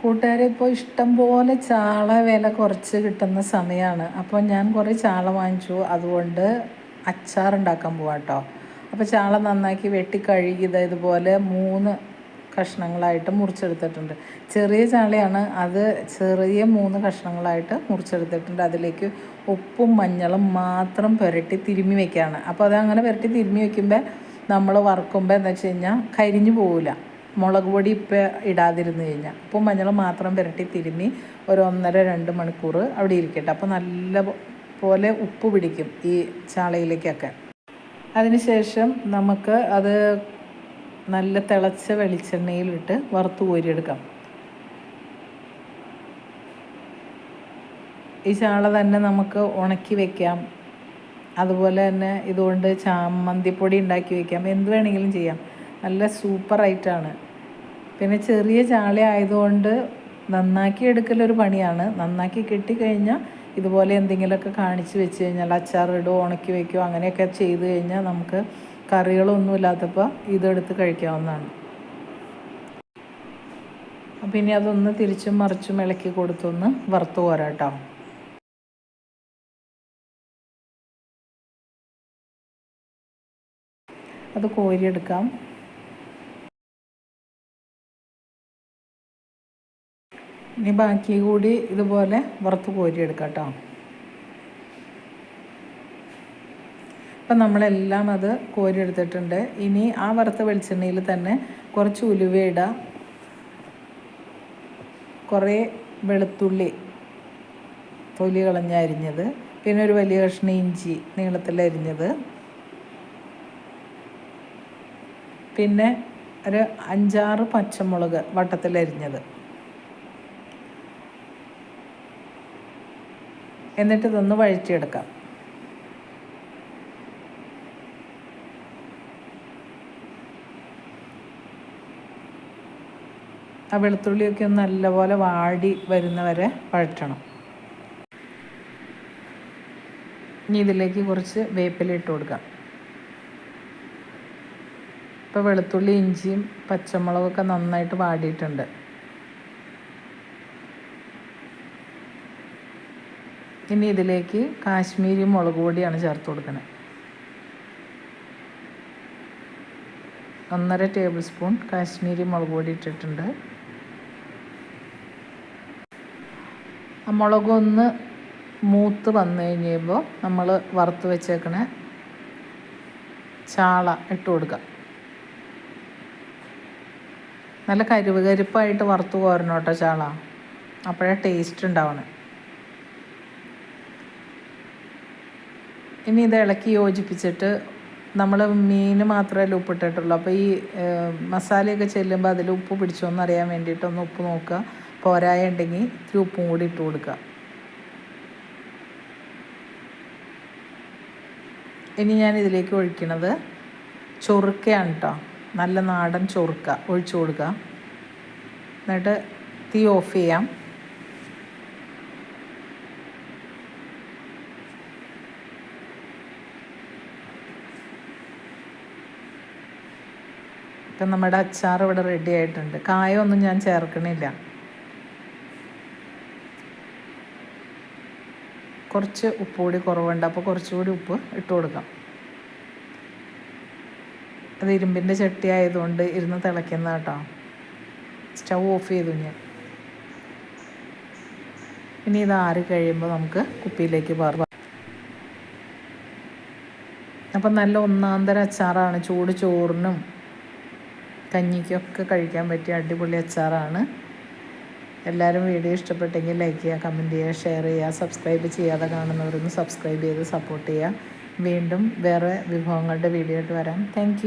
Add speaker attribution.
Speaker 1: കൂട്ടുകാരെ, ഇപ്പോൾ ഇഷ്ടം പോലെ ചാള വില കുറച്ച് കിട്ടുന്ന സമയമാണ്. അപ്പോൾ ഞാൻ കുറേ ചാള വാങ്ങിച്ചു. അതുകൊണ്ട് അച്ചാറുണ്ടാക്കാൻ പോവാം കേട്ടോ. അപ്പോൾ ചാള നന്നാക്കി വെട്ടി കഴുകി ഇതുപോലെ 3 കഷ്ണങ്ങളായിട്ട് മുറിച്ചെടുത്തിട്ടുണ്ട്. ചെറിയ ചാളയാണ്, അത് ചെറിയ 3 കഷ്ണങ്ങളായിട്ട് മുറിച്ചെടുത്തിട്ടുണ്ട്. അതിലേക്ക് ഉപ്പും മഞ്ഞളും മാത്രം പുരട്ടി തിരുമ്മി വയ്ക്കുകയാണ്. അപ്പോൾ അതങ്ങനെ പുരട്ടി തിരുമ്മി വയ്ക്കുമ്പോൾ നമ്മൾ വറുക്കുമ്പോൾ എന്താ വെച്ച് കഴിഞ്ഞാൽ കരിഞ്ഞു പോവില്ല. മുളക് പൊടി ഇപ്പോൾ ഇടാതിരുന്ന് കഴിഞ്ഞാൽ ഉപ്പും മഞ്ഞളും മാത്രം പുരട്ടി തിരുമ്മി ഒരു 1.5-2 മണിക്കൂർ അവിടെ ഇരിക്കട്ടെ. അപ്പോൾ നല്ല പോലെ ഉപ്പ് പിടിക്കും ഈ ചാളയിലേക്കൊക്കെ. അതിനുശേഷം നമുക്ക് അത് നല്ല തിളച്ച വെളിച്ചെണ്ണയിലിട്ട് വറുത്ത് കോരിയെടുക്കാം. ഈ ചാള തന്നെ നമുക്ക് ഉണക്കി വെക്കാം. അതുപോലെ തന്നെ ഇതുകൊണ്ട് ചമ്മന്തിപ്പൊടി ഉണ്ടാക്കി വയ്ക്കാം. എന്ത് വേണമെങ്കിലും ചെയ്യാം. നല്ല സൂപ്പറായിട്ടാണ്. പിന്നെ ചെറിയ ചാള ആയതുകൊണ്ട് നന്നാക്കി എടുക്കലൊരു പണിയാണ്. നന്നാക്കി കിട്ടിക്കഴിഞ്ഞാൽ ഇതുപോലെ എന്തെങ്കിലുമൊക്കെ കാണിച്ച് വെച്ച് കഴിഞ്ഞാൽ അച്ചാറിടുകയോ ഉണക്കി വയ്ക്കുകയോ അങ്ങനെയൊക്കെ ചെയ്ത് കഴിഞ്ഞാൽ നമുക്ക് കറികളൊന്നും ഇല്ലാത്തപ്പോൾ ഇതെടുത്ത് കഴിക്കാവുന്നതാണ്. പിന്നെ അതൊന്ന് തിരിച്ചും മറിച്ചും ഇളക്കി കൊടുത്തൊന്ന് വറുത്ത് പോരാട്ടോ. അത് കോരിയെടുക്കാം. ഇനി ബാക്കി കൂടി ഇതുപോലെ വറുത്ത് കോരിയെടുക്കാം കേട്ടോ. അപ്പം നമ്മളെല്ലാം അത് കോരിയെടുത്തിട്ടുണ്ട്. ഇനി ആ വറുത്ത വെളിച്ചെണ്ണയിൽ തന്നെ കുറച്ച് ഉലുവ ഇടാം, കുറേ വെളുത്തുള്ളി തൊലി കളഞ്ഞ് അരിഞ്ഞത്, പിന്നെ ഒരു വലിയ കഷ്ണം ഇഞ്ചി നീളത്തിൽ അരിഞ്ഞത്, പിന്നെ ഒരു 5-6 പച്ചമുളക് വട്ടത്തിലരിഞ്ഞത്. എന്നിട്ട് ഇതൊന്ന് വഴറ്റിയെടുക്കാം. ആ വെളുത്തുള്ളിയൊക്കെ ഒന്ന് നല്ലപോലെ വാടി വരുന്നവരെ വഴറ്റണം. ഇനി ഇതിലേക്ക് കുറച്ച് വേപ്പില ഇട്ട് കൊടുക്കാം. ഇപ്പോൾ വെളുത്തുള്ളി ഇഞ്ചിയും പച്ചമുളകൊക്കെ നന്നായിട്ട് വാടിയിട്ടുണ്ട്. ഇനി ഇതിലേക്ക് കാശ്മീരി മുളക് പൊടിയാണ് ചേർത്ത് കൊടുക്കുന്നത്. 1.5 ടേബിൾ സ്പൂൺ കാശ്മീരി മുളക് പൊടി ഇട്ടിട്ടുണ്ട്. ആ മുളകൊന്ന് മൂത്ത് വന്നു കഴിയുമ്പോൾ നമ്മൾ വറുത്ത് വെച്ചേക്കണ ചാള ഇട്ട് കൊടുക്കുക. നല്ല കരിപ്പായിട്ട് വറുത്ത് കോരണം കേട്ടോ ചാള, അപ്പോഴേ ടേസ്റ്റ് ഉണ്ടാവണം. ഇനി ഇത് ഇളക്കി യോജിപ്പിച്ചിട്ട് നമ്മൾ മീൻ മാത്രമല്ല ഉപ്പിട്ടിട്ടുള്ളൂ. അപ്പോൾ ഈ മസാലയൊക്കെ ചെല്ലുമ്പോൾ അതിൽ ഉപ്പ് പിടിച്ചോന്ന് അറിയാൻ വേണ്ടിയിട്ടൊന്ന് ഉപ്പ് നോക്കുക. പോരായ ഉണ്ടെങ്കിൽ ഇത്തിരി ഉപ്പും കൂടി ഇട്ട് കൊടുക്കുക. ഇനി ഞാൻ ഇതിലേക്ക് ഒഴിക്കണത് ചൊറുക്കയാണ് കേട്ടോ. നല്ല നാടൻ ചൊറുക്ക ഒഴിച്ചു കൊടുക്കുക. എന്നിട്ട് തീ ഓഫ് ചെയ്യാം. ഇപ്പം നമ്മുടെ അച്ചാർ ഇവിടെ റെഡി ആയിട്ടുണ്ട്. കായമൊന്നും ഞാൻ ചേർക്കണില്ല. കുറച്ച് ഉപ്പ് കൂടി കുറവുണ്ട്, അപ്പോൾ കുറച്ചുകൂടി ഉപ്പ് ഇട്ട് കൊടുക്കാം. അത് ഇരുമ്പിൻ്റെ ചട്ടി ആയതുകൊണ്ട് ഇരുന്ന് തിളയ്ക്കുന്ന കേട്ടോ. സ്റ്റൗ ഓഫ് ചെയ്തു ഞാൻ. ഇനി ഇത് ആറി കഴിയുമ്പോൾ നമുക്ക് കുപ്പിയിലേക്ക് പാർക്കാം. അപ്പം നല്ല ഒന്നാന്തര അച്ചാറാണ്. ചൂട് ചോറിനും കഞ്ഞിക്കൊക്കെ കഴിക്കാൻ പറ്റിയ അടിപൊളി അച്ചാറാണ്. എല്ലാവരും വീഡിയോ ഇഷ്ടപ്പെട്ടെങ്കിൽ ലൈക്ക് ചെയ്യുക, കമൻറ്റ് ചെയ്യുക, ഷെയർ ചെയ്യുക. സബ്സ്ക്രൈബ് ചെയ്യാതെ കാണുന്നവരൊന്ന് സബ്സ്ക്രൈബ് ചെയ്ത് സപ്പോർട്ട് ചെയ്യുക. വീണ്ടും വേറെ വിഭവങ്ങളുടെ വീഡിയോ ആയിട്ട് വരാം. താങ്ക്